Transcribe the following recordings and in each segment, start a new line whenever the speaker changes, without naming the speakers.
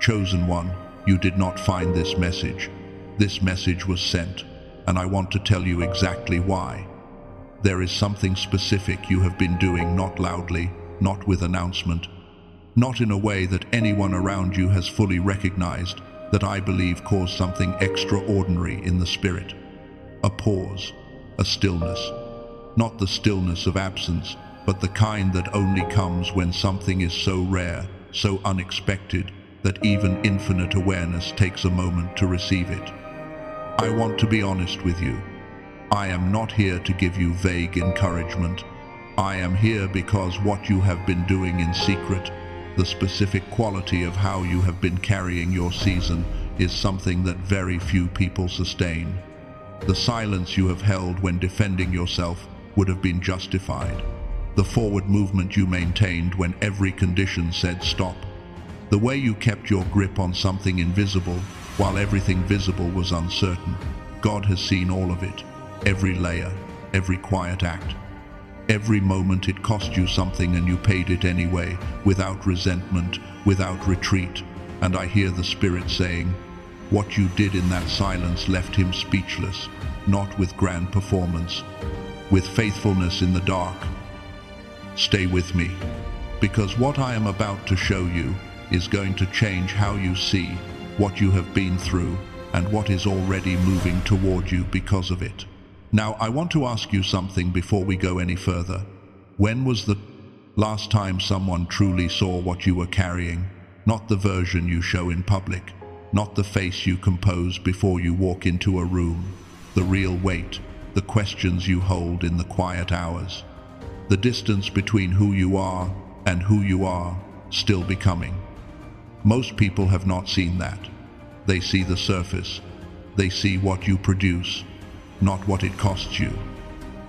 Chosen one, you did not find this message. This message was sent, and I want to tell you exactly why. There is something specific you have been doing, not loudly, not with announcement, not in a way that anyone around you has fully recognized, that I believe caused something extraordinary in the spirit. A pause, a stillness. Not the stillness of absence, but the kind that only comes when something is so rare, so unexpected, that even infinite awareness takes a moment to receive it. I want to be honest with you. I am not here to give you vague encouragement. I am here because what you have been doing in secret, the specific quality of how you have been carrying your season, is something that very few people sustain. The silence you have held when defending yourself would have been justified. The forward movement you maintained when every condition said stop. The way you kept your grip on something invisible while everything visible was uncertain. God has seen all of it. Every layer, every quiet act. Every moment it cost you something and you paid it anyway, without resentment, without retreat. And I hear the Spirit saying, what you did in that silence left him speechless, not with grand performance, with faithfulness in the dark. Stay with me, because what I am about to show you is going to change how you see what you have been through and what is already moving toward you because of it. Now, I want to ask you something before we go any further. When was the last time someone truly saw what you were carrying? Not the version you show in public, not the face you compose before you walk into a room, the real weight, the questions you hold in the quiet hours, the distance between who you are and who you are still becoming. Most people have not seen that. They see the surface. They see what you produce, not what it costs you.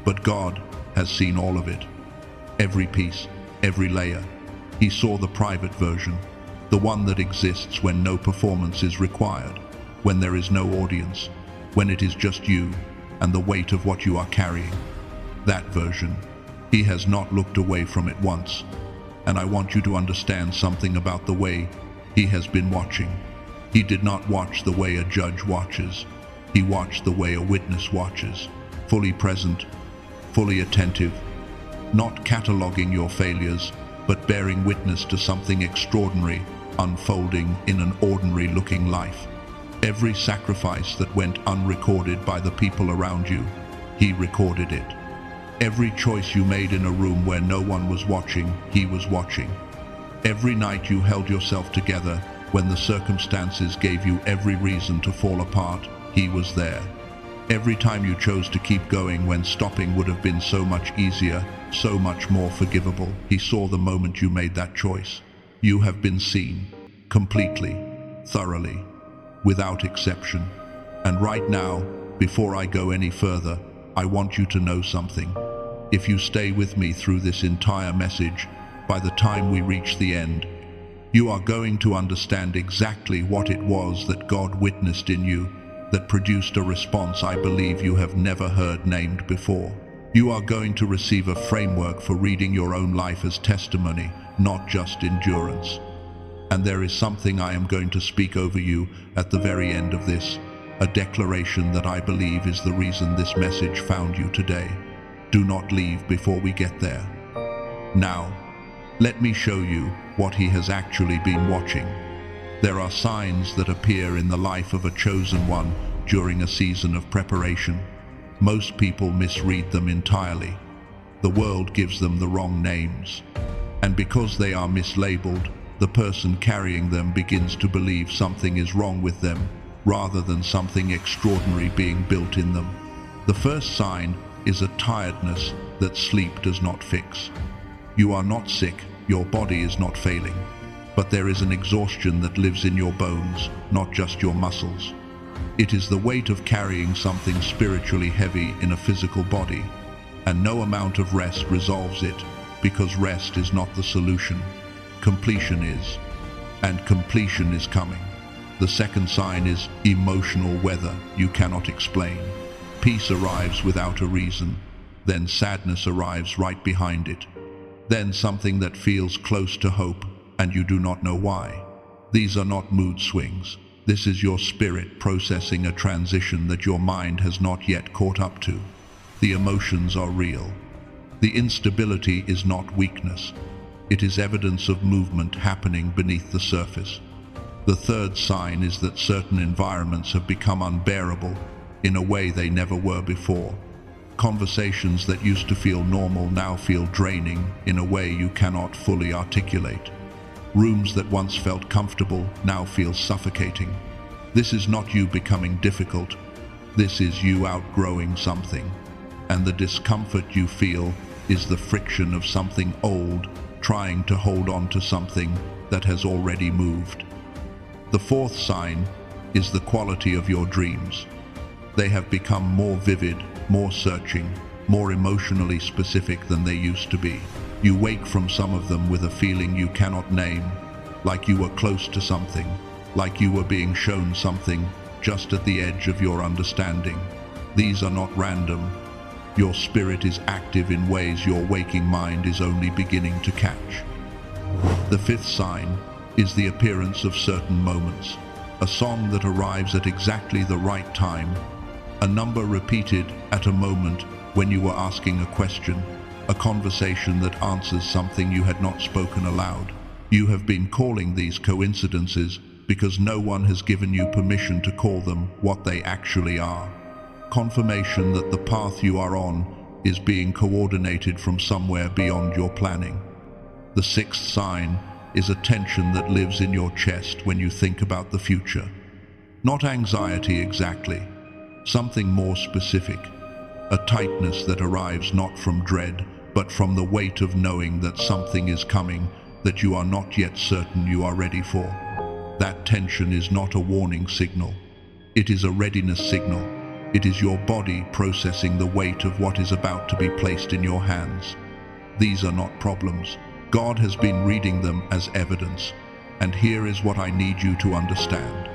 But God has seen all of it. Every piece, every layer. He saw the private version, the one that exists when no performance is required, when there is no audience, when it is just you and the weight of what you are carrying. That version. He has not looked away from it once. And I want you to understand something about the way he has been watching. He did not watch the way a judge watches. He watched the way a witness watches, fully present, fully attentive, not cataloging your failures, but bearing witness to something extraordinary unfolding in an ordinary-looking life. Every sacrifice that went unrecorded by the people around you, he recorded it. Every choice you made in a room where no one was watching, he was watching. Every night you held yourself together when the circumstances gave you every reason to fall apart, he was there. Every time you chose to keep going when stopping would have been so much easier, so much more forgivable, he saw the moment you made that choice. You have been seen, completely, thoroughly, without exception. And right now, before I go any further, I want you to know something. If you stay with me through this entire message, by the time we reach the end, you are going to understand exactly what it was that God witnessed in you that produced a response I believe you have never heard named before. You are going to receive a framework for reading your own life as testimony, not just endurance. And there is something I am going to speak over you at the very end of this, a declaration that I believe is the reason this message found you today. Do not leave before we get there. Now, let me show you what he has actually been watching. There are signs that appear in the life of a chosen one during a season of preparation. Most people misread them entirely. The world gives them the wrong names. And because they are mislabeled, the person carrying them begins to believe something is wrong with them, rather than something extraordinary being built in them. The first sign is a tiredness that sleep does not fix. You are not sick, your body is not failing, but there is an exhaustion that lives in your bones, not just your muscles. It is the weight of carrying something spiritually heavy in a physical body, and no amount of rest resolves it, because rest is not the solution. Completion is, and completion is coming. The second sign is emotional weather you cannot explain. Peace arrives without a reason, then sadness arrives right behind it. Then something that feels close to hope, and you do not know why. These are not mood swings. This is your spirit processing a transition that your mind has not yet caught up to. The emotions are real. The instability is not weakness. It is evidence of movement happening beneath the surface. The third sign is that certain environments have become unbearable in a way they never were before. Conversations that used to feel normal now feel draining in a way you cannot fully articulate. Rooms that once felt comfortable now feel suffocating. This is not you becoming difficult. This is you outgrowing something. And the discomfort you feel is the friction of something old trying to hold on to something that has already moved. The fourth sign is the quality of your dreams. They have become more vivid, more searching, more emotionally specific than they used to be. You wake from some of them with a feeling you cannot name, like you were close to something, like you were being shown something just at the edge of your understanding. These are not random. Your spirit is active in ways your waking mind is only beginning to catch. The fifth sign is the appearance of certain moments. A song that arrives at exactly the right time, a number repeated at a moment when you were asking a question, a conversation that answers something you had not spoken aloud. You have been calling these coincidences because no one has given you permission to call them what they actually are. Confirmation that the path you are on is being coordinated from somewhere beyond your planning. The sixth sign is a tension that lives in your chest when you think about the future. Not anxiety exactly, something more specific. A tightness that arrives not from dread, but from the weight of knowing that something is coming that you are not yet certain you are ready for. That tension is not a warning signal. It is a readiness signal. It is your body processing the weight of what is about to be placed in your hands. These are not problems. God has been reading them as evidence. And here is what I need you to understand.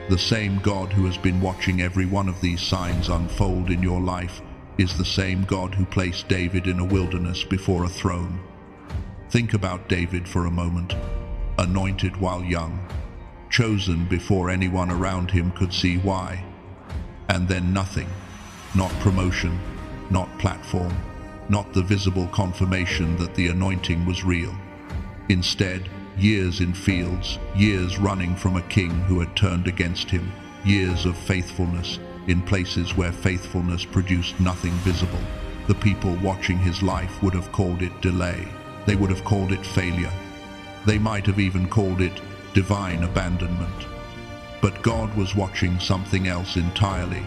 The same God who has been watching every one of these signs unfold in your life is the same God who placed David in a wilderness before a throne. Think about David for a moment. Anointed while young, chosen before anyone around him could see why. And then nothing. Not promotion, not platform, not the visible confirmation that the anointing was real. Instead, years in fields, years running from a king who had turned against him, years of faithfulness in places where faithfulness produced nothing visible. The people watching his life would have called it delay. They would have called it failure. They might have even called it divine abandonment. But God was watching something else entirely.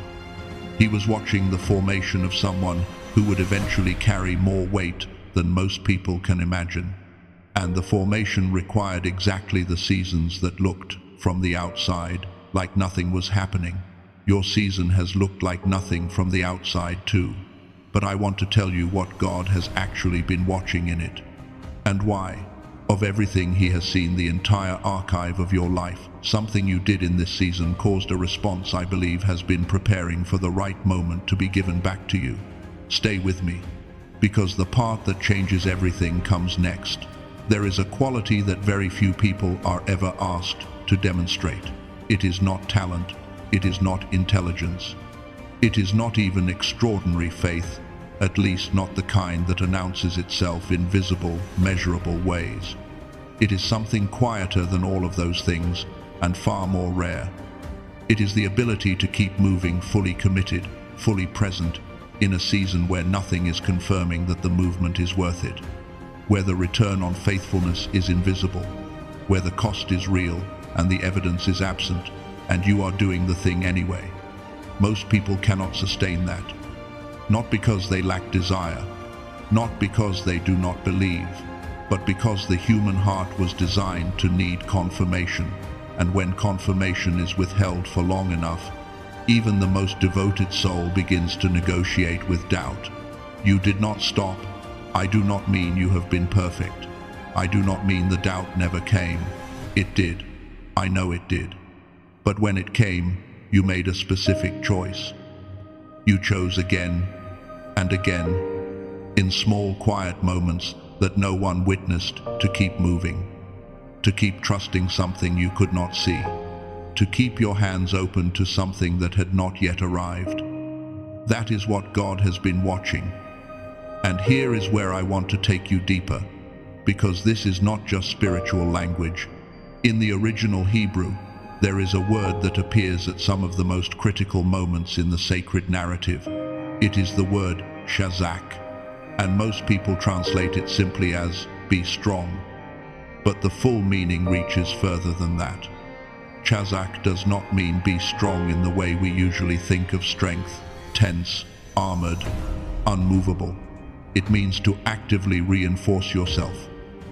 He was watching the formation of someone who would eventually carry more weight than most people can imagine. And the formation required exactly the seasons that looked, from the outside, like nothing was happening. Your season has looked like nothing from the outside too. But I want to tell you what God has actually been watching in it. And why? Of everything He has seen the entire archive of your life, something you did in this season caused a response I believe has been preparing for the right moment to be given back to you. Stay with me, because the part that changes everything comes next. There is a quality that very few people are ever asked to demonstrate. It is not talent. It is not intelligence. It is not even extraordinary faith, at least not the kind that announces itself in visible, measurable ways. It is something quieter than all of those things and far more rare. It is the ability to keep moving fully committed, fully present, in a season where nothing is confirming that the movement is worth it, where the return on faithfulness is invisible, where the cost is real and the evidence is absent, and you are doing the thing anyway. Most people cannot sustain that. Not because they lack desire, not because they do not believe, but because the human heart was designed to need confirmation, and when confirmation is withheld for long enough, even the most devoted soul begins to negotiate with doubt. You did not stop. I do not mean you have been perfect. I do not mean the doubt never came. It did. I know it did. But when it came, you made a specific choice. You chose again and again, in small, quiet moments that no one witnessed, to keep moving, to keep trusting something you could not see, to keep your hands open to something that had not yet arrived. That is what God has been watching. And here is where I want to take you deeper, because this is not just spiritual language. In the original Hebrew, there is a word that appears at some of the most critical moments in the sacred narrative. It is the word shazak, and most people translate it simply as be strong. But the full meaning reaches further than that. Chazak does not mean be strong in the way we usually think of strength, tense, armored, unmovable. It means to actively reinforce yourself,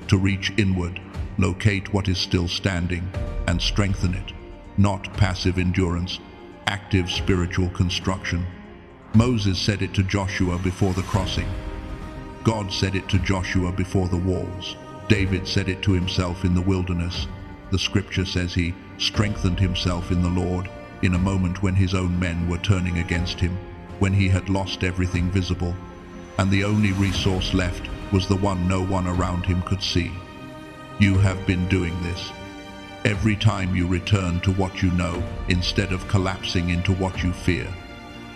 to reach inward, locate what is still standing, and strengthen it. Not passive endurance, active spiritual construction. Moses said it to Joshua before the crossing. God said it to Joshua before the walls. David said it to himself in the wilderness. The scripture says he strengthened himself in the Lord in a moment when his own men were turning against him, when he had lost everything visible, and the only resource left was the one no one around him could see. You have been doing this. Every time you return to what you know instead of collapsing into what you fear.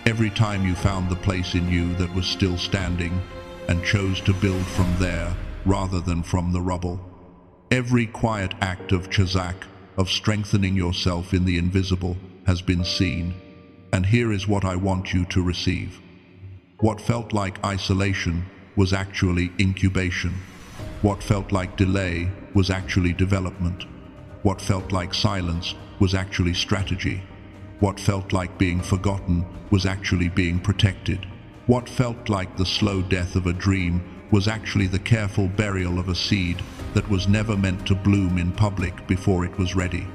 Every time you found the place in you that was still standing and chose to build from there rather than from the rubble. Every quiet act of chazak, of strengthening yourself in the invisible, has been seen. And here is what I want you to receive. What felt like isolation was actually incubation. What felt like delay was actually development. What felt like silence was actually strategy. What felt like being forgotten was actually being protected. What felt like the slow death of a dream was actually the careful burial of a seed that was never meant to bloom in public before it was ready.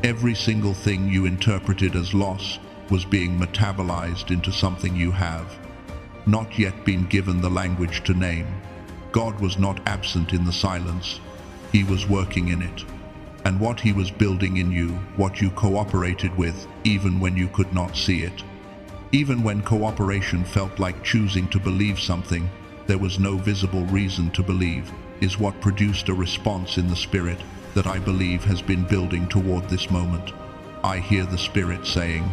Every single thing you interpreted as loss was being metabolized into something you have not yet been given the language to name. God was not absent in the silence. He was working in it. And what he was building in you, what you cooperated with, even when you could not see it. Even when cooperation felt like choosing to believe something there was no visible reason to believe, is what produced a response in the spirit that I believe has been building toward this moment. I hear the Spirit saying,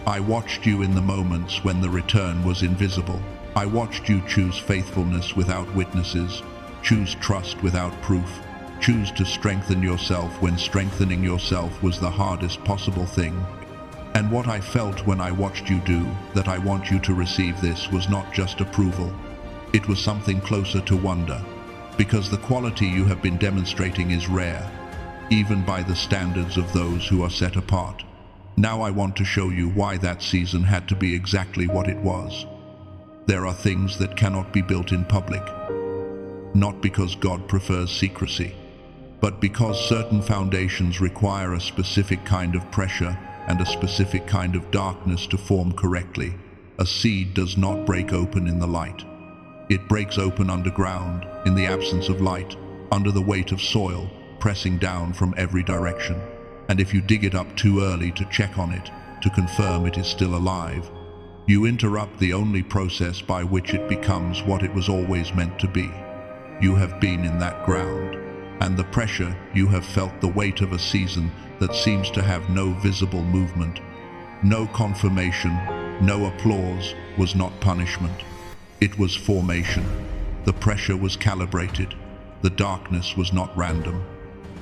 I watched you in the moments when the return was invisible. I watched you choose faithfulness without witnesses, choose trust without proof, choose to strengthen yourself when strengthening yourself was the hardest possible thing. And what I felt when I watched you do, that I want you to receive this, was not just approval. It was something closer to wonder, because the quality you have been demonstrating is rare, even by the standards of those who are set apart. Now I want to show you why that season had to be exactly what it was. There are things that cannot be built in public, not because God prefers secrecy, but because certain foundations require a specific kind of pressure and a specific kind of darkness to form correctly. A seed does not break open in the light. It breaks open underground, in the absence of light, under the weight of soil, pressing down from every direction. And if you dig it up too early to check on it, to confirm it is still alive, you interrupt the only process by which it becomes what it was always meant to be. You have been in that ground, and the pressure you have felt, the weight of a season that seems to have no visible movement, no confirmation, no applause, was not punishment. It was formation. The pressure was calibrated. The darkness was not random.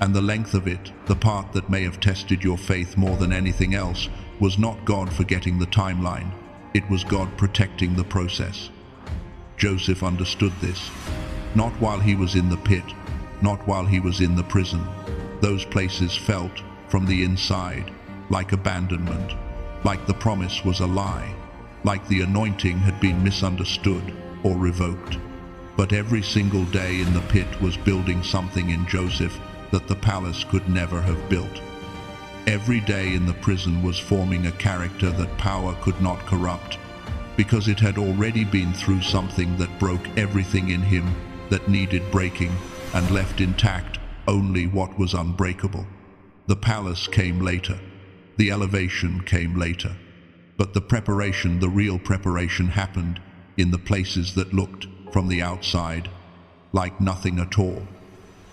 And the length of it, the part that may have tested your faith more than anything else, was not God forgetting the timeline. It was God protecting the process. Joseph understood this. Not while he was in the pit, not while he was in the prison. Those places felt, from the inside, like abandonment, like the promise was a lie, like the anointing had been misunderstood or revoked. But every single day in the pit was building something in Joseph that the palace could never have built. Every day in the prison was forming a character that power could not corrupt, because it had already been through something that broke everything in him that needed breaking and left intact only what was unbreakable. The palace came later. The elevation came later. But the preparation, the real preparation, happened in the places that looked, from the outside, like nothing at all.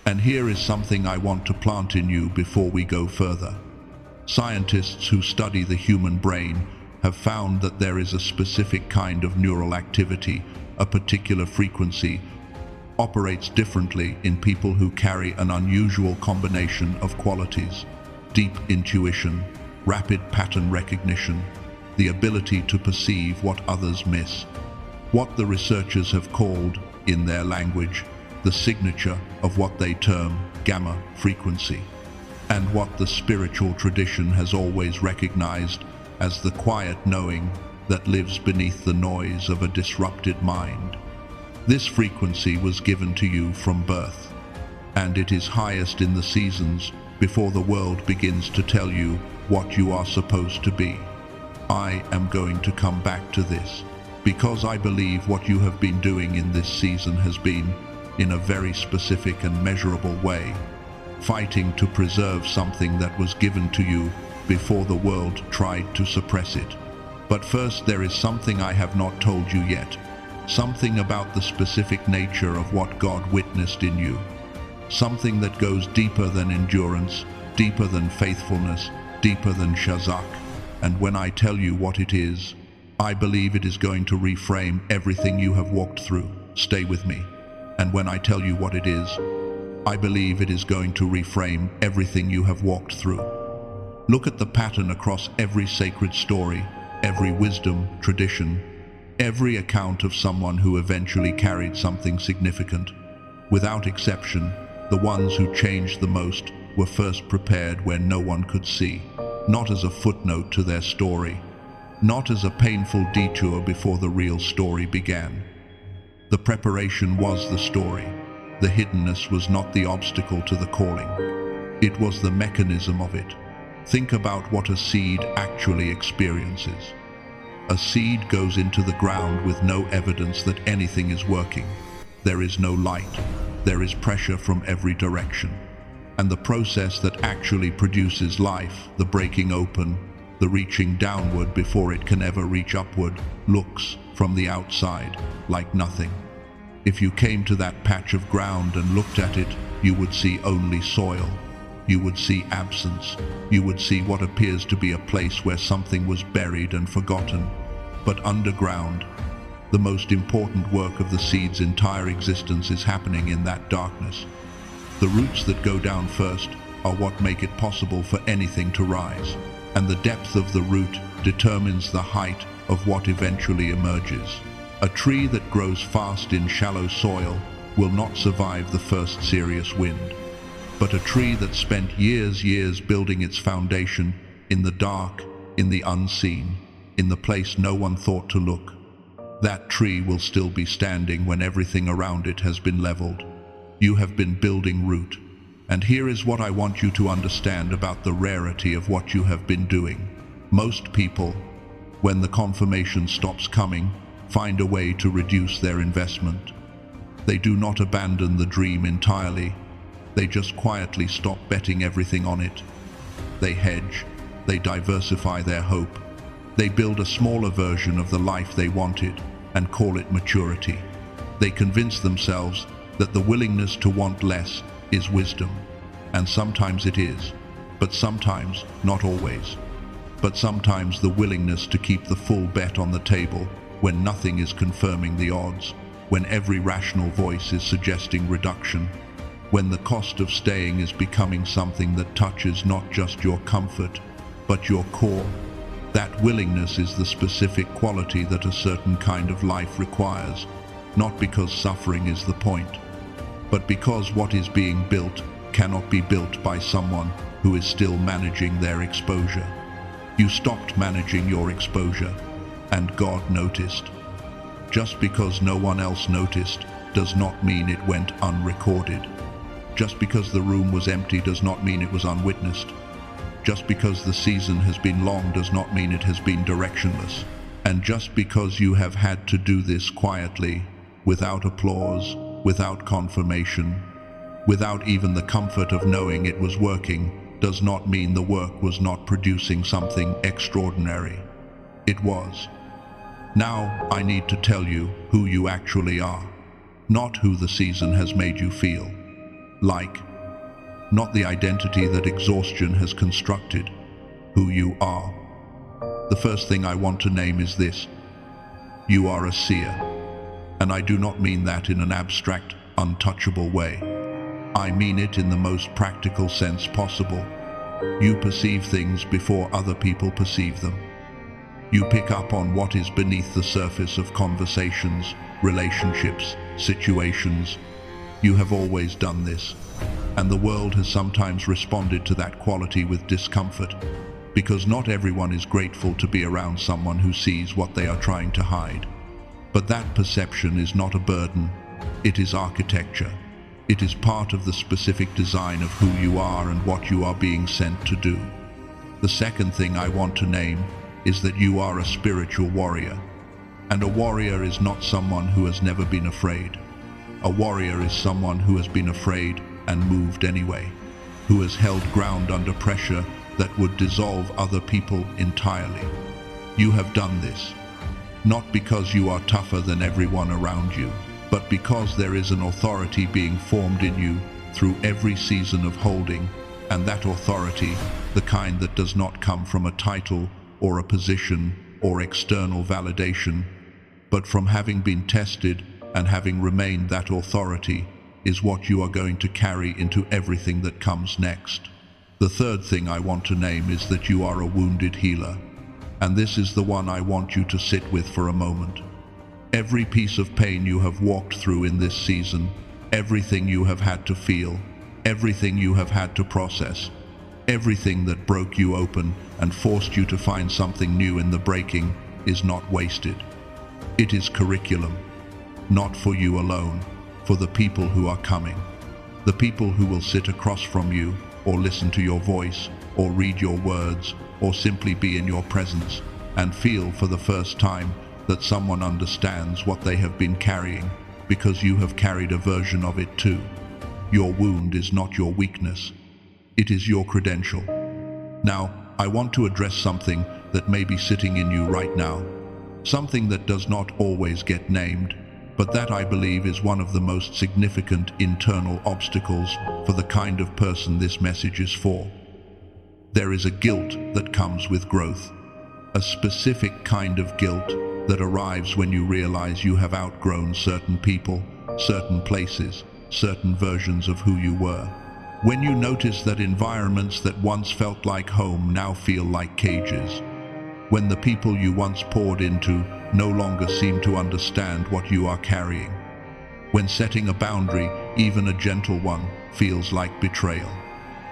And here is something I want to plant in you before we go further. Scientists who study the human brain have found that there is a specific kind of neural activity, a particular frequency, operates differently in people who carry an unusual combination of qualities: deep intuition, rapid pattern recognition, the ability to perceive what others miss. What the researchers have called, in their language, the signature of what they term gamma frequency, and what the spiritual tradition has always recognized as the quiet knowing that lives beneath the noise of a disrupted mind. This frequency was given to you from birth, and it is highest in the seasons before the world begins to tell you what you are supposed to be. I am going to come back to this, because I believe what you have been doing in this season has been, in a very specific and measurable way, fighting to preserve something that was given to you before the world tried to suppress it. But first, there is something I have not told you yet. Something about the specific nature of what God witnessed in you. Something that goes deeper than endurance, deeper than faithfulness, deeper than shazak. And when I tell you what it is, I believe it is going to reframe everything you have walked through. Stay with me. And when I tell you what it is, I believe it is going to reframe everything you have walked through. Look at the pattern across every sacred story, every wisdom, tradition, every account of someone who eventually carried something significant. Without exception, the ones who changed the most were first prepared where no one could see, not as a footnote to their story, not as a painful detour before the real story began. The preparation was the story. The hiddenness was not the obstacle to the calling. It was the mechanism of it. Think about what a seed actually experiences. A seed goes into the ground with no evidence that anything is working. There is no light. There is pressure from every direction. And the process that actually produces life, the breaking open, the reaching downward before it can ever reach upward, looks, from the outside, like nothing. If you came to that patch of ground and looked at it, you would see only soil. You would see absence. You would see what appears to be a place where something was buried and forgotten. But underground, the most important work of the seed's entire existence is happening in that darkness. The roots that go down first are what make it possible for anything to rise, and the depth of the root determines the height of what eventually emerges. A tree that grows fast in shallow soil will not survive the first serious wind. But a tree that spent years building its foundation in the dark, in the unseen, in the place no one thought to look, that tree will still be standing when everything around it has been leveled. You have been building root. And here is what I want you to understand about the rarity of what you have been doing. Most people, when the confirmation stops coming, find a way to reduce their investment. They do not abandon the dream entirely. They just quietly stop betting everything on it. They hedge. They diversify their hope. They build a smaller version of the life they wanted and call it maturity. They convince themselves that the willingness to want less is wisdom. And sometimes it is, but sometimes, not always. But sometimes the willingness to keep the full bet on the table when nothing is confirming the odds, when every rational voice is suggesting reduction, when the cost of staying is becoming something that touches not just your comfort, but your core. That willingness is the specific quality that a certain kind of life requires, not because suffering is the point, but because what is being built cannot be built by someone who is still managing their exposure. You stopped managing your exposure, and God noticed. Just because no one else noticed does not mean it went unrecorded. Just because the room was empty does not mean it was unwitnessed. Just because the season has been long does not mean it has been directionless. And just because you have had to do this quietly, without applause, without confirmation, without even the comfort of knowing it was working, does not mean the work was not producing something extraordinary. It was. Now I need to tell you who you actually are, not who the season has made you feel. like, not the identity that exhaustion has constructed, who you are. The first thing I want to name is this: you are a seer. And I do not mean that in an abstract, untouchable way. I mean it in the most practical sense possible. You perceive things before other people perceive them. You pick up on what is beneath the surface of conversations, relationships, situations. You have always done this, and the world has sometimes responded to that quality with discomfort, because not everyone is grateful to be around someone who sees what they are trying to hide. But that perception is not a burden, it is architecture. It is part of the specific design of who you are and what you are being sent to do. The second thing I want to name is that you are a spiritual warrior. And a warrior is not someone who has never been afraid. A warrior is someone who has been afraid and moved anyway, who has held ground under pressure that would dissolve other people entirely. You have done this, not because you are tougher than everyone around you, but because there is an authority being formed in you through every season of holding, and that authority, the kind that does not come from a title or a position or external validation, but from having been tested and having remained that authority, is what you are going to carry into everything that comes next. The third thing I want to name is that you are a wounded healer, and this is the one I want you to sit with for a moment. Every piece of pain you have walked through in this season, everything you have had to feel, everything you have had to process, everything that broke you open and forced you to find something new in the breaking, is not wasted. It is curriculum, not for you alone, for the people who are coming. The people who will sit across from you, or listen to your voice, or read your words, or simply be in your presence, and feel for the first time that someone understands what they have been carrying, because you have carried a version of it too. Your wound is not your weakness. It is your credential. Now, I want to address something that may be sitting in you right now, something that does not always get named, but that I believe is one of the most significant internal obstacles for the kind of person this message is for. There is a guilt that comes with growth, a specific kind of guilt that arrives when you realize you have outgrown certain people, certain places, certain versions of who you were. When you notice that environments that once felt like home now feel like cages. When the people you once poured into no longer seem to understand what you are carrying. When setting a boundary, even a gentle one, feels like betrayal.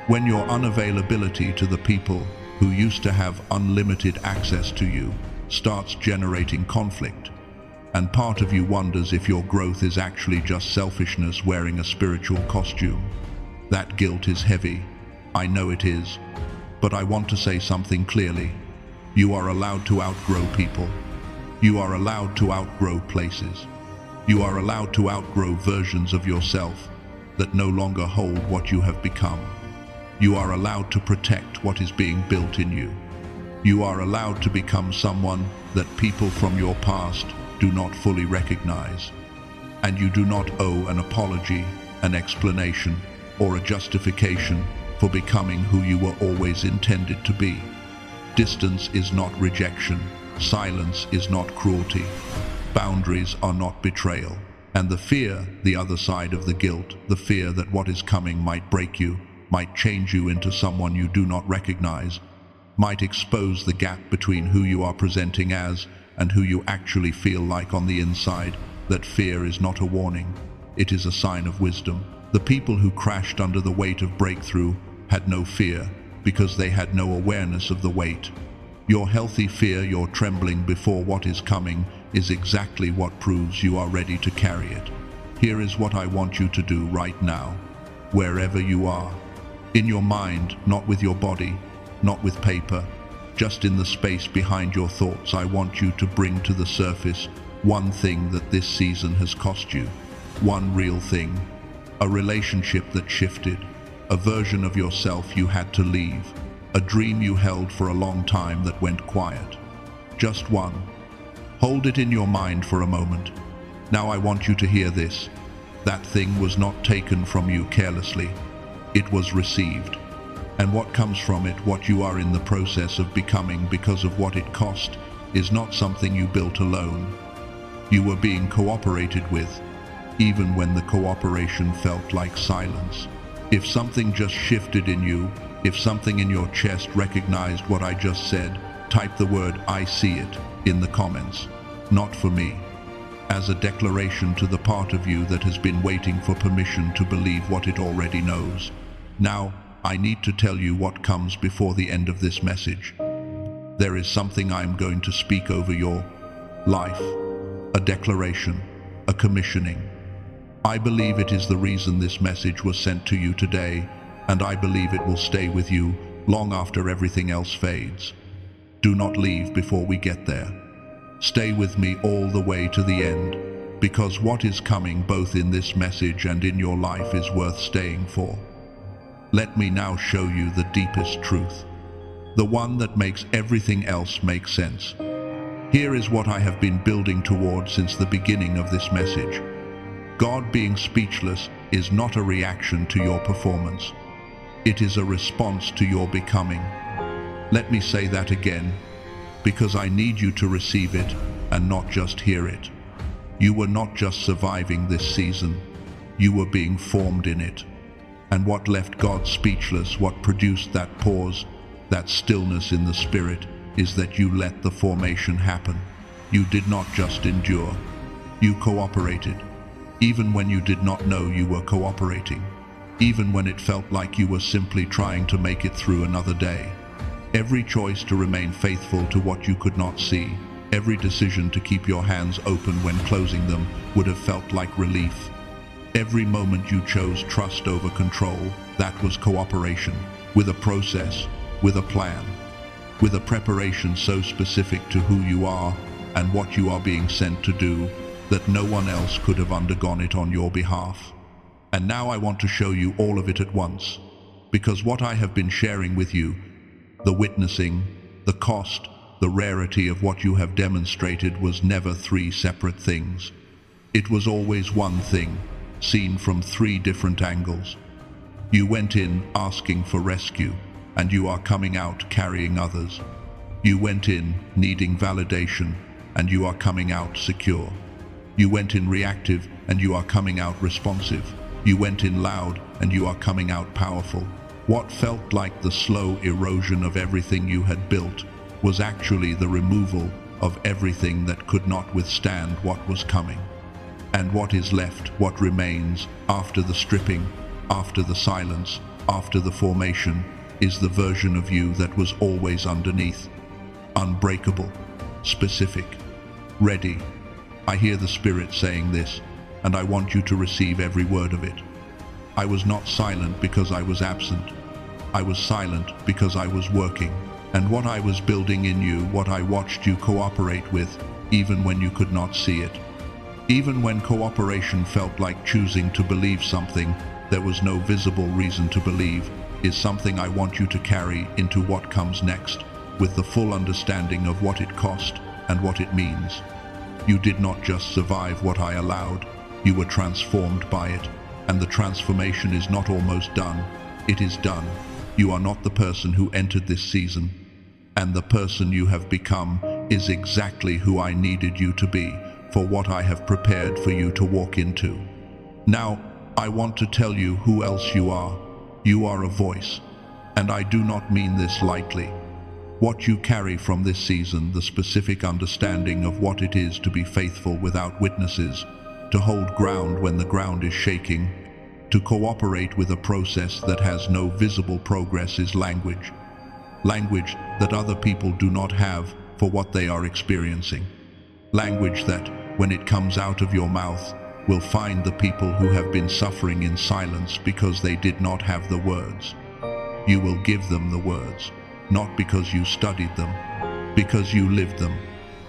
When your unavailability to the people who used to have unlimited access to you starts generating conflict, and part of you wonders if your growth is actually just selfishness wearing a spiritual costume. That guilt is heavy. I know it is. But I want to say something clearly. You are allowed to outgrow people. You are allowed to outgrow places. You are allowed to outgrow versions of yourself that no longer hold what you have become. You are allowed to protect what is being built in you. You are allowed to become someone that people from your past do not fully recognize. And you do not owe an apology, an explanation, or a justification for becoming who you were always intended to be. Distance is not rejection. Silence is not cruelty. Boundaries are not betrayal. And the fear, the other side of the guilt, the fear that what is coming might break you, might change you into someone you do not recognize, might expose the gap between who you are presenting as and who you actually feel like on the inside. That fear is not a warning. It is a sign of wisdom. The people who crashed under the weight of breakthrough had no fear because they had no awareness of the weight. Your healthy fear, your trembling before what is coming, is exactly what proves you are ready to carry it. Here is what I want you to do right now, wherever you are. In your mind, not with your body, not with paper, just in the space behind your thoughts. I want you to bring to the surface one thing that this season has cost you. One real thing. A relationship that shifted. A version of yourself you had to leave. A dream you held for a long time that went quiet. Just one. Hold it in your mind for a moment. Now I want you to hear this. That thing was not taken from you carelessly. It was received. And what comes from it, what you are in the process of becoming because of what it cost, is not something you built alone. You were being cooperated with, even when the cooperation felt like silence. If something just shifted in you, if something in your chest recognized what I just said, type the word "I see it" in the comments. Not for me. As a declaration to the part of you that has been waiting for permission to believe what it already knows. Now, I need to tell you what comes before the end of this message. There is something I am going to speak over your life. A declaration, a commissioning. I believe it is the reason this message was sent to you today, and I believe it will stay with you long after everything else fades. Do not leave before we get there. Stay with me all the way to the end, because what is coming both in this message and in your life is worth staying for. Let me now show you the deepest truth, the one that makes everything else make sense. Here is what I have been building toward since the beginning of this message. God being speechless is not a reaction to your performance. It is a response to your becoming. Let me say that again, because I need you to receive it and not just hear it. You were not just surviving this season, you were being formed in it. And what left God speechless, what produced that pause, that stillness in the spirit, is that you let the formation happen. You did not just endure, you cooperated. Even when you did not know you were cooperating. Even when it felt like you were simply trying to make it through another day. Every choice to remain faithful to what you could not see, every decision to keep your hands open when closing them would have felt like relief. Every moment you chose trust over control, that was cooperation, with a process, with a plan, with a preparation so specific to who you are and what you are being sent to do, that no one else could have undergone it on your behalf. And now I want to show you all of it at once, because what I have been sharing with you, the witnessing, the cost, the rarity of what you have demonstrated was never three separate things. It was always one thing, seen from three different angles. You went in asking for rescue, and you are coming out carrying others. You went in needing validation, and you are coming out secure. You went in reactive, and you are coming out responsive. You went in loud, and you are coming out powerful. What felt like the slow erosion of everything you had built was actually the removal of everything that could not withstand what was coming. And what is left, what remains, after the stripping, after the silence, after the formation, is the version of you that was always underneath. Unbreakable, specific, ready. I hear the Spirit saying this, and I want you to receive every word of it. I was not silent because I was absent. I was silent because I was working. And what I was building in you, what I watched you cooperate with, even when you could not see it. Even when cooperation felt like choosing to believe something there was no visible reason to believe, is something I want you to carry into what comes next, with the full understanding of what it cost and what it means. You did not just survive what I allowed, you were transformed by it, and the transformation is not almost done, it is done. You are not the person who entered this season, and the person you have become is exactly who I needed you to be for what I have prepared for you to walk into. Now, I want to tell you who else you are. You are a voice, and I do not mean this lightly. What you carry from this season, the specific understanding of what it is to be faithful without witnesses, to hold ground when the ground is shaking, to cooperate with a process that has no visible progress, is language. Language that other people do not have for what they are experiencing. Language that, when it comes out of your mouth, will find the people who have been suffering in silence because they did not have the words. You will give them the words, not because you studied them, because you lived them,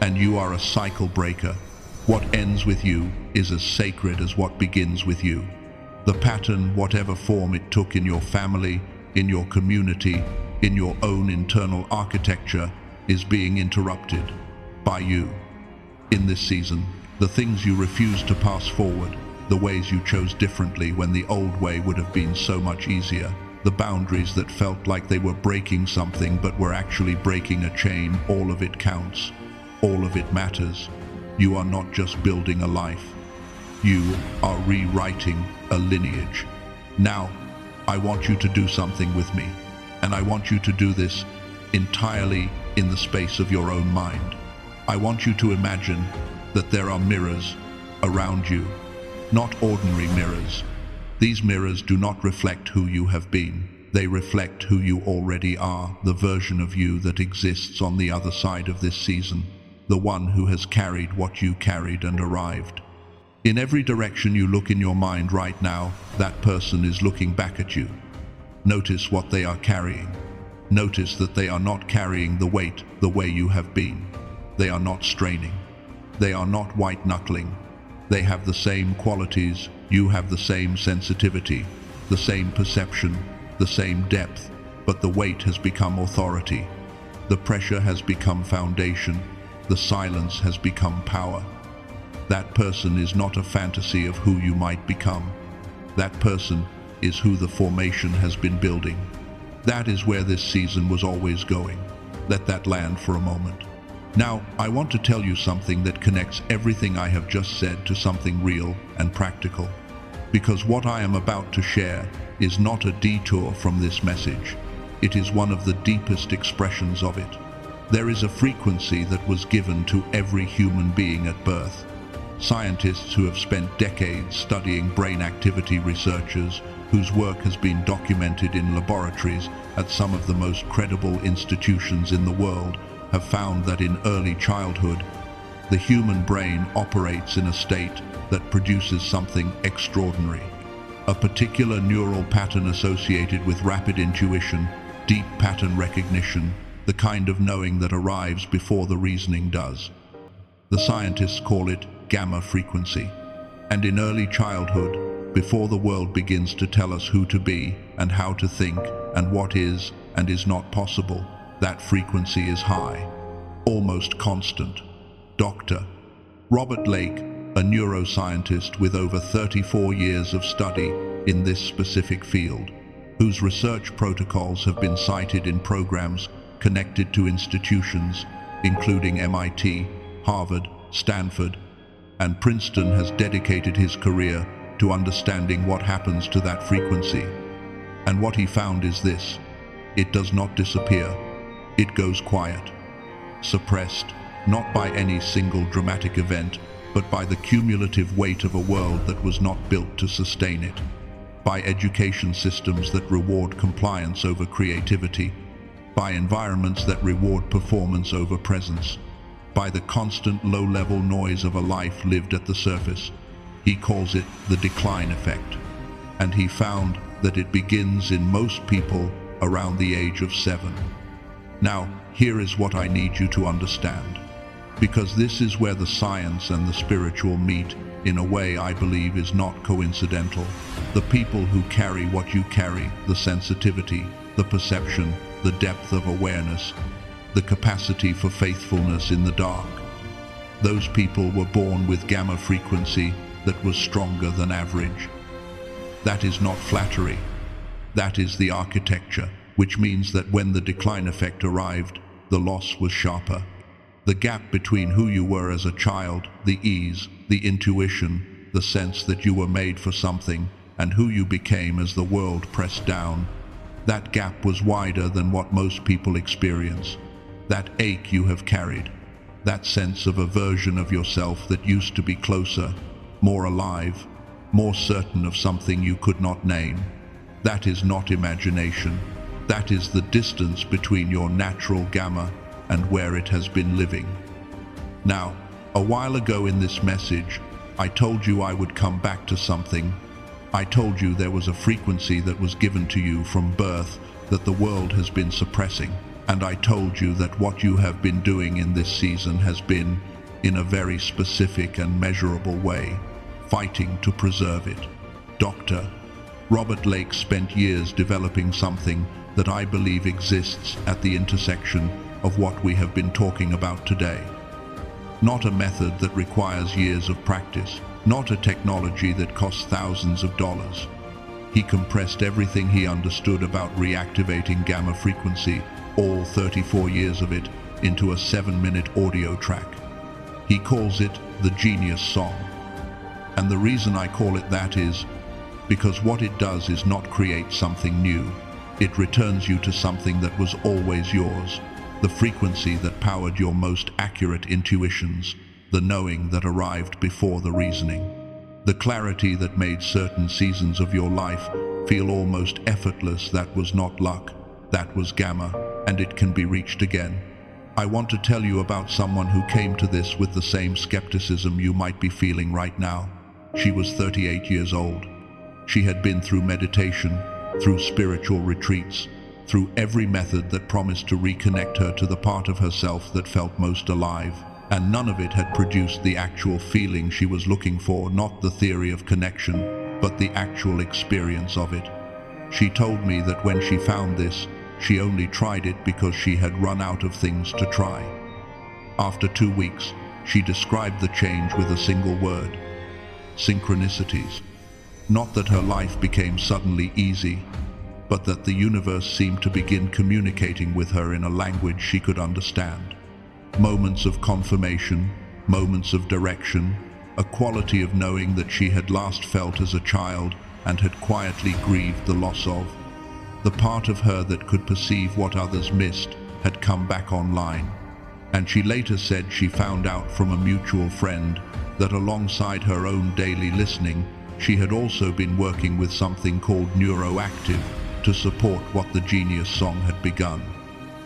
and you are a cycle breaker. What ends with you is as sacred as what begins with you. The pattern, whatever form it took in your family, in your community, in your own internal architecture, is being interrupted by you. In this season, the things you refuse to pass forward, the ways you chose differently when the old way would have been so much easier, the boundaries that felt like they were breaking something but were actually breaking a chain. All of it counts. All of it matters. You are not just building a life. You are rewriting a lineage. Now, I want you to do something with me, and I want you to do this entirely in the space of your own mind. I want you to imagine that there are mirrors around you, not ordinary mirrors. These mirrors do not reflect who you have been. They reflect who you already are, the version of you that exists on the other side of this season, the one who has carried what you carried and arrived. In every direction you look in your mind right now, that person is looking back at you. Notice what they are carrying. Notice that they are not carrying the weight the way you have been. They are not straining. They are not white-knuckling. They have the same qualities. You have the same sensitivity, the same perception, the same depth, but the weight has become authority. The pressure has become foundation. The silence has become power. That person is not a fantasy of who you might become. That person is who the formation has been building. That is where this season was always going. Let that land for a moment. Now, I want to tell you something that connects everything I have just said to something real and practical. Because what I am about to share is not a detour from this message. It is one of the deepest expressions of it. There is a frequency that was given to every human being at birth. Scientists who have spent decades studying brain activity, researchers whose work has been documented in laboratories at some of the most credible institutions in the world, have found that in early childhood, the human brain operates in a state that produces something extraordinary. A particular neural pattern associated with rapid intuition, deep pattern recognition, the kind of knowing that arrives before the reasoning does. The scientists call it gamma frequency. And in early childhood, before the world begins to tell us who to be and how to think and what is and is not possible, that frequency is high, almost constant. Dr. Robert Lake, a neuroscientist with over 34 years of study in this specific field, whose research protocols have been cited in programs connected to institutions including MIT, Harvard, Stanford, and Princeton, has dedicated his career to understanding what happens to that frequency. And what he found is this: it does not disappear. It goes quiet, suppressed, not by any single dramatic event, but by the cumulative weight of a world that was not built to sustain it, by education systems that reward compliance over creativity, by environments that reward performance over presence, by the constant low-level noise of a life lived at the surface. He calls it the decline effect. And he found that it begins in most people around the age of 7. Now, here is what I need you to understand, because this is where the science and the spiritual meet in a way I believe is not coincidental. The people who carry what you carry, the sensitivity, the perception, the depth of awareness, the capacity for faithfulness in the dark, those people were born with gamma frequency that was stronger than average. That is not flattery. That is the architecture, which means that when the decline effect arrived, the loss was sharper. The gap between who you were as a child, the ease, the intuition, the sense that you were made for something, and who you became as the world pressed down, that gap was wider than what most people experience. That ache you have carried, that sense of a version of yourself that used to be closer, more alive, more certain of something you could not name, that is not imagination. That is the distance between your natural gamma and where it has been living. Now, a while ago in this message, I told you I would come back to something. I told you there was a frequency that was given to you from birth that the world has been suppressing. And I told you that what you have been doing in this season has been, in a very specific and measurable way, fighting to preserve it. Dr. Robert Lake spent years developing something that I believe exists at the intersection of what we have been talking about today. Not a method that requires years of practice, not a technology that costs thousands of dollars. He compressed everything he understood about reactivating gamma frequency, all 34 years of it, into a 7-minute audio track. He calls it the Genius Song. And the reason I call it that is because what it does is not create something new. It returns you to something that was always yours, the frequency that powered your most accurate intuitions, the knowing that arrived before the reasoning, the clarity that made certain seasons of your life feel almost effortless. That was not luck, that was gamma, and it can be reached again. I want to tell you about someone who came to this with the same skepticism you might be feeling right now. She was 38 years old. She had been through meditation, through spiritual retreats, through every method that promised to reconnect her to the part of herself that felt most alive, and none of it had produced the actual feeling she was looking for, not the theory of connection, but the actual experience of it. She told me that when she found this, she only tried it because she had run out of things to try. After 2 weeks, she described the change with a single word: synchronicities. Not that her life became suddenly easy, but that the universe seemed to begin communicating with her in a language she could understand. Moments of confirmation, moments of direction, a quality of knowing that she had last felt as a child and had quietly grieved the loss of. The part of her that could perceive what others missed had come back online, and she later said she found out from a mutual friend that alongside her own daily listening, she had also been working with something called neuroactive to support what the Genius Song had begun.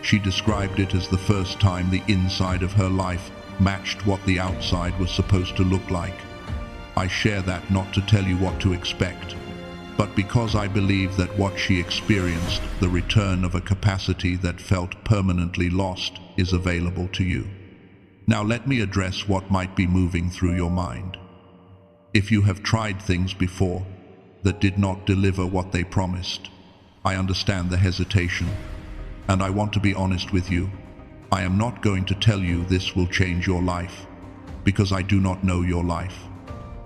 She described it as the first time the inside of her life matched what the outside was supposed to look like. I share that not to tell you what to expect, but because I believe that what she experienced, the return of a capacity that felt permanently lost, is available to you. Now let me address what might be moving through your mind. If you have tried things before that did not deliver what they promised, I understand the hesitation, and I want to be honest with you. I am not going to tell you this will change your life, because I do not know your life.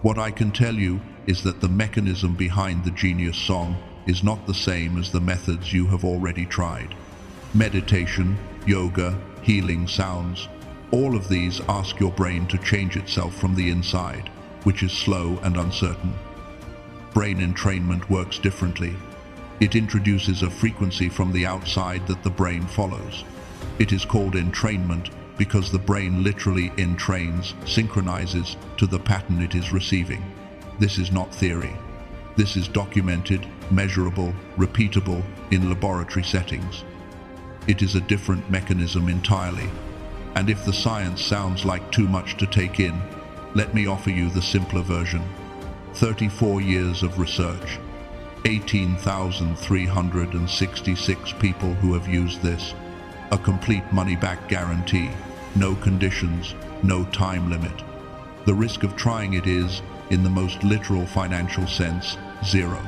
What I can tell you is that the mechanism behind the Genius Song is not the same as the methods you have already tried. Meditation, yoga, healing sounds, all of these ask your brain to change itself from the inside, which is slow and uncertain. Brain entrainment works differently. It introduces a frequency from the outside that the brain follows. It is called entrainment because the brain literally entrains, synchronizes to the pattern it is receiving. This is not theory. This is documented, measurable, repeatable in laboratory settings. It is a different mechanism entirely. And if the science sounds like too much to take in, let me offer you the simpler version. 34 years of research, 18,366 people who have used this, a complete money-back guarantee, no conditions, no time limit. The risk of trying it is, in the most literal financial sense, zero.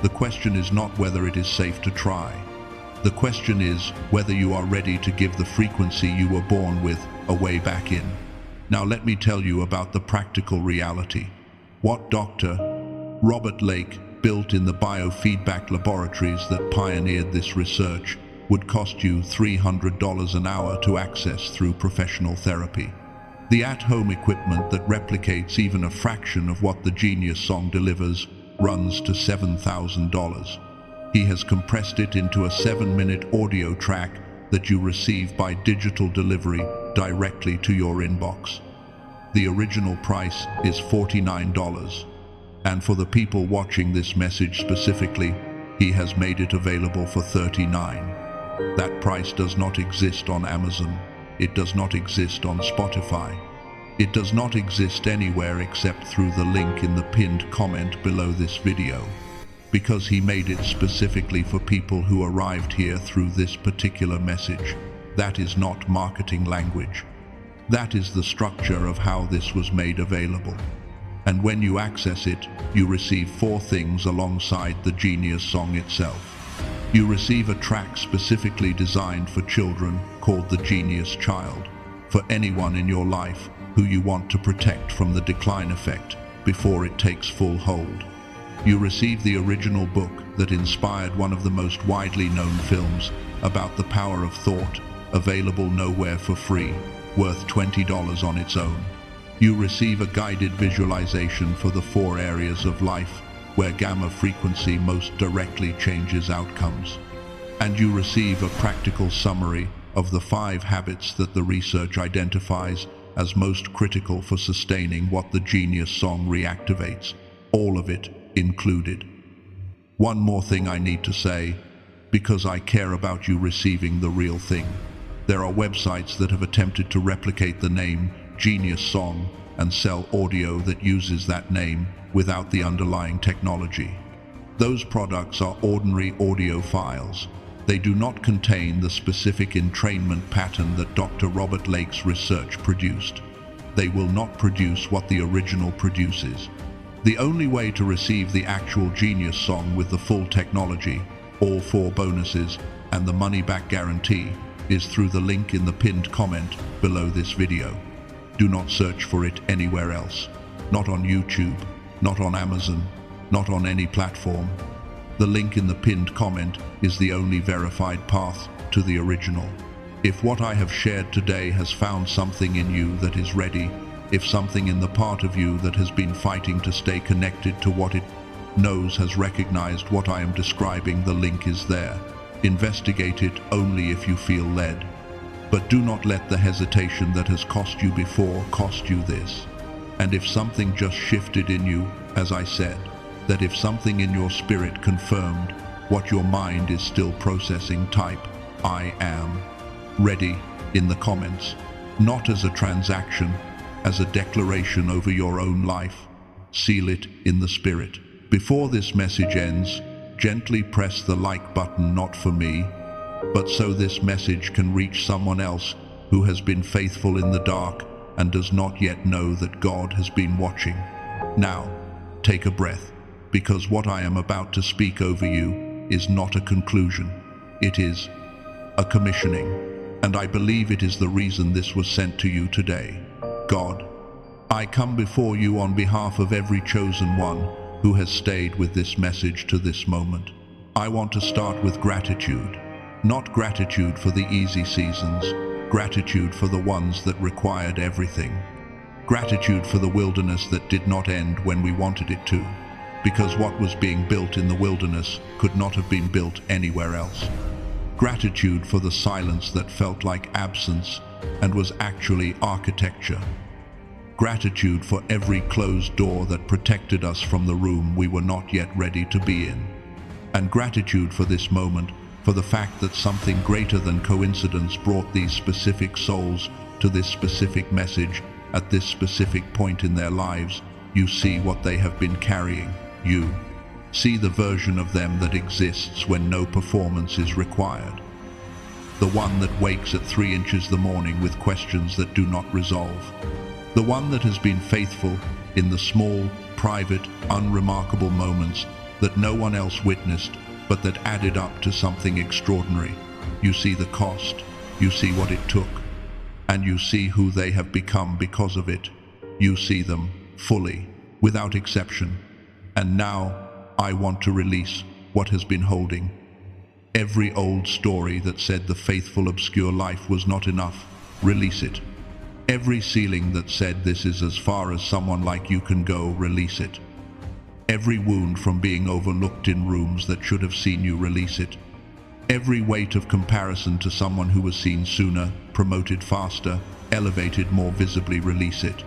The question is not whether it is safe to try. The question is whether you are ready to give the frequency you were born with a way back in. Now let me tell you about the practical reality. What Dr. Robert Lake built in the biofeedback laboratories that pioneered this research would cost you $300 an hour to access through professional therapy. The at-home equipment that replicates even a fraction of what the Genius Song delivers runs to $7,000. He has compressed it into a 7-minute audio track that you receive by digital delivery directly to your inbox. The original price is $49, and for the people watching this message specifically, he has made it available for $39. That price does not exist on Amazon. It does not exist on Spotify. It does not exist anywhere except through the link in the pinned comment below this video, because he made it specifically for people who arrived here through this particular message. That is not marketing language. That is the structure of how this was made available. And when you access it, you receive 4 things alongside the Genius Song itself. You receive a track specifically designed for children called the Genius Child, for anyone in your life who you want to protect from the decline effect, before it takes full hold. You receive the original book that inspired one of the most widely known films about the power of thought, available nowhere for free, worth $20 on its own. You receive a guided visualization for the 4 areas of life where gamma frequency most directly changes outcomes. And you receive a practical summary of the 5 habits that the research identifies as most critical for sustaining what the Genius song reactivates, all of it included. One more thing I need to say, because I care about you receiving the real thing. There are websites that have attempted to replicate the name Genius Song and sell audio that uses that name without the underlying technology. Those products are ordinary audio files. They do not contain the specific entrainment pattern that Dr. Robert Lake's research produced. They will not produce what the original produces. The only way to receive the actual Genius Song with the full technology, all 4 bonuses, and the money-back guarantee is through the link in the pinned comment below this video. Do not search for it anywhere else. Not on YouTube, not on Amazon, not on any platform. The link in the pinned comment is the only verified path to the original. If what I have shared today has found something in you that is ready, if something in the part of you that has been fighting to stay connected to what it knows has recognized what I am describing, the link is there. Investigate it only if you feel led. But do not let the hesitation that has cost you before cost you this. And if something just shifted in you, as I said, that if something in your spirit confirmed what your mind is still processing, type "I am ready" in the comments, not as a transaction, as a declaration over your own life. Seal it in the spirit. Before this message ends, gently press the like button, not for me, but so this message can reach someone else who has been faithful in the dark and does not yet know that God has been watching. Now, take a breath, because what I am about to speak over you is not a conclusion. It is a commissioning, and I believe it is the reason this was sent to you today. God, I come before you on behalf of every chosen one who has stayed with this message to this moment. I want to start with gratitude. Not gratitude for the easy seasons, gratitude for the ones that required everything. Gratitude for the wilderness that did not end when we wanted it to, because what was being built in the wilderness could not have been built anywhere else. Gratitude for the silence that felt like absence and was actually architecture. Gratitude for every closed door that protected us from the room we were not yet ready to be in. And gratitude for this moment, for the fact that something greater than coincidence brought these specific souls to this specific message at this specific point in their lives. You see what they have been carrying. You see the version of them that exists when no performance is required. The one that wakes at 3 inches the morning with questions that do not resolve. The one that has been faithful in the small, private, unremarkable moments that no one else witnessed, but that added up to something extraordinary. You see the cost, you see what it took, and you see who they have become because of it. You see them fully, without exception. And now, I want to release what has been holding. Every old story that said the faithful obscure life was not enough, release it. Every ceiling that said this is as far as someone like you can go, release it. Every wound from being overlooked in rooms that should have seen you, release it. Every weight of comparison to someone who was seen sooner, promoted faster, elevated more visibly, release it.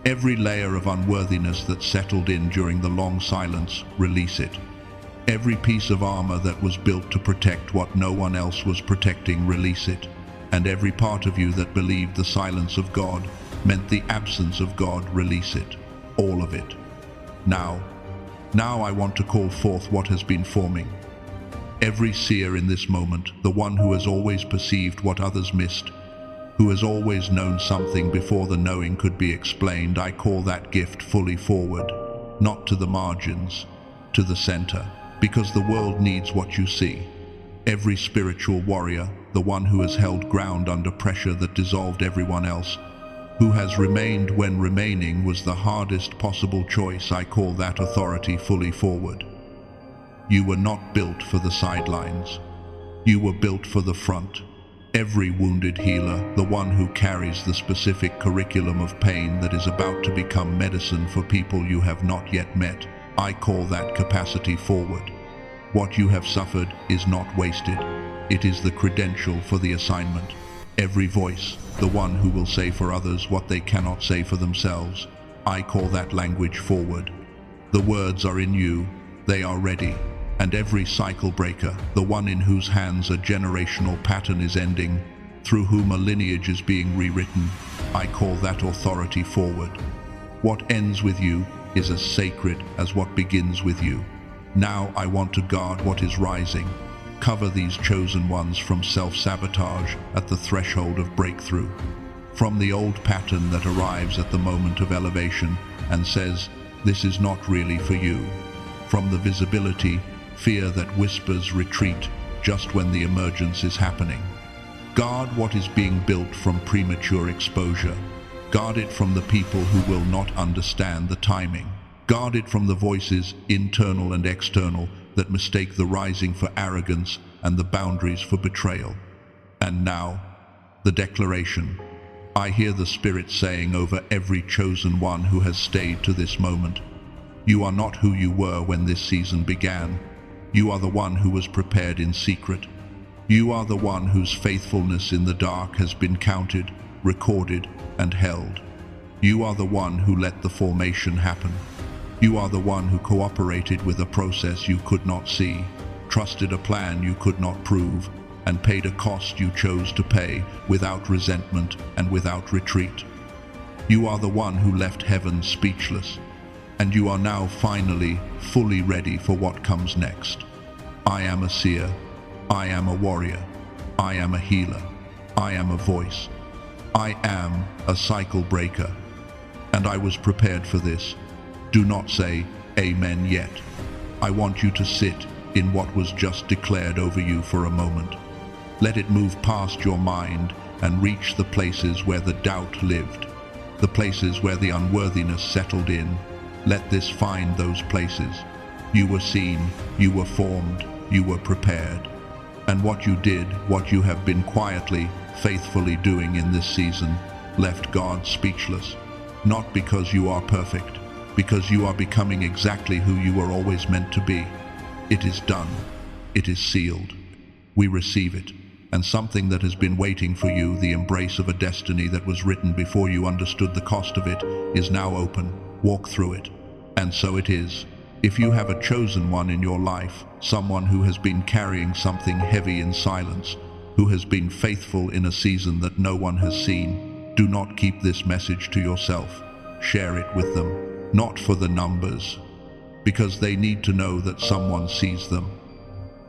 Every layer of unworthiness that settled in during the long silence, release it. Every piece of armor that was built to protect what no one else was protecting, release it. And every part of you that believed the silence of God meant the absence of God, release it. All of it. Now I want to call forth what has been forming. Every seer in this moment, the one who has always perceived what others missed, who has always known something before the knowing could be explained, I call that gift fully forward, not to the margins, to the center, because the world needs what you see. Every spiritual warrior, the one who has held ground under pressure that dissolved everyone else, who has remained when remaining was the hardest possible choice. I call that authority fully forward. You were not built for the sidelines. You were built for the front. Every wounded healer, the one who carries the specific curriculum of pain that is about to become medicine for people you have not yet met, I call that capacity forward. What you have suffered is not wasted. It is the credential for the assignment. Every voice, the one who will say for others what they cannot say for themselves, I call that language forward. The words are in you, they are ready. And every cycle breaker, the one in whose hands a generational pattern is ending, through whom a lineage is being rewritten, I call that authority forward. What ends with you is as sacred as what begins with you. Now I want to guard what is rising. Cover these chosen ones from self-sabotage at the threshold of breakthrough. From the old pattern that arrives at the moment of elevation and says, this is not really for you. From the visibility, fear that whispers retreat just when the emergence is happening. Guard what is being built from premature exposure. Guard it from the people who will not understand the timing. Guard it from the voices, internal and external, that mistake the rising for arrogance and the boundaries for betrayal. And now, the declaration. I hear the Spirit saying over every chosen one who has stayed to this moment, you are not who you were when this season began. You are the one who was prepared in secret. You are the one whose faithfulness in the dark has been counted, recorded, and held. You are the one who let the formation happen. You are the one who cooperated with a process you could not see, trusted a plan you could not prove, and paid a cost you chose to pay without resentment and without retreat. You are the one who left heaven speechless, and you are now finally fully ready for what comes next. I am a seer. I am a warrior. I am a healer. I am a voice. I am a cycle breaker. And I was prepared for this. Do not say amen yet. I want you to sit in what was just declared over you for a moment. Let it move past your mind and reach the places where the doubt lived, the places where the unworthiness settled in. Let this find those places. You were seen, you were formed, you were prepared. And what you did, what you have been quietly, faithfully doing in this season, left God speechless. Not because you are perfect, because you are becoming exactly who you were always meant to be. It is done. It is sealed. We receive it. And something that has been waiting for you, the embrace of a destiny that was written before you understood the cost of it, is now open. Walk through it. And so it is. If you have a chosen one in your life, someone who has been carrying something heavy in silence, who has been faithful in a season that no one has seen, do not keep this message to yourself. Share it with them. Not for the numbers, because they need to know that someone sees them.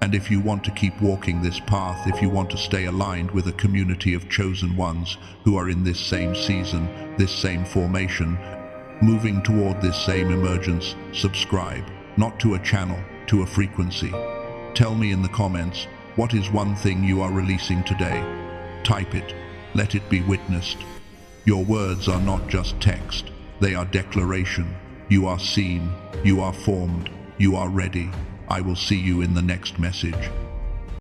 And if you want to keep walking this path, if you want to stay aligned with a community of chosen ones who are in this same season, this same formation, moving toward this same emergence, subscribe, not to a channel, to a frequency. Tell me in the comments, what is one thing you are releasing today? Type it. Let it be witnessed. Your words are not just text. They are declaration. You are seen. You are formed. You are ready. I will see you in the next message.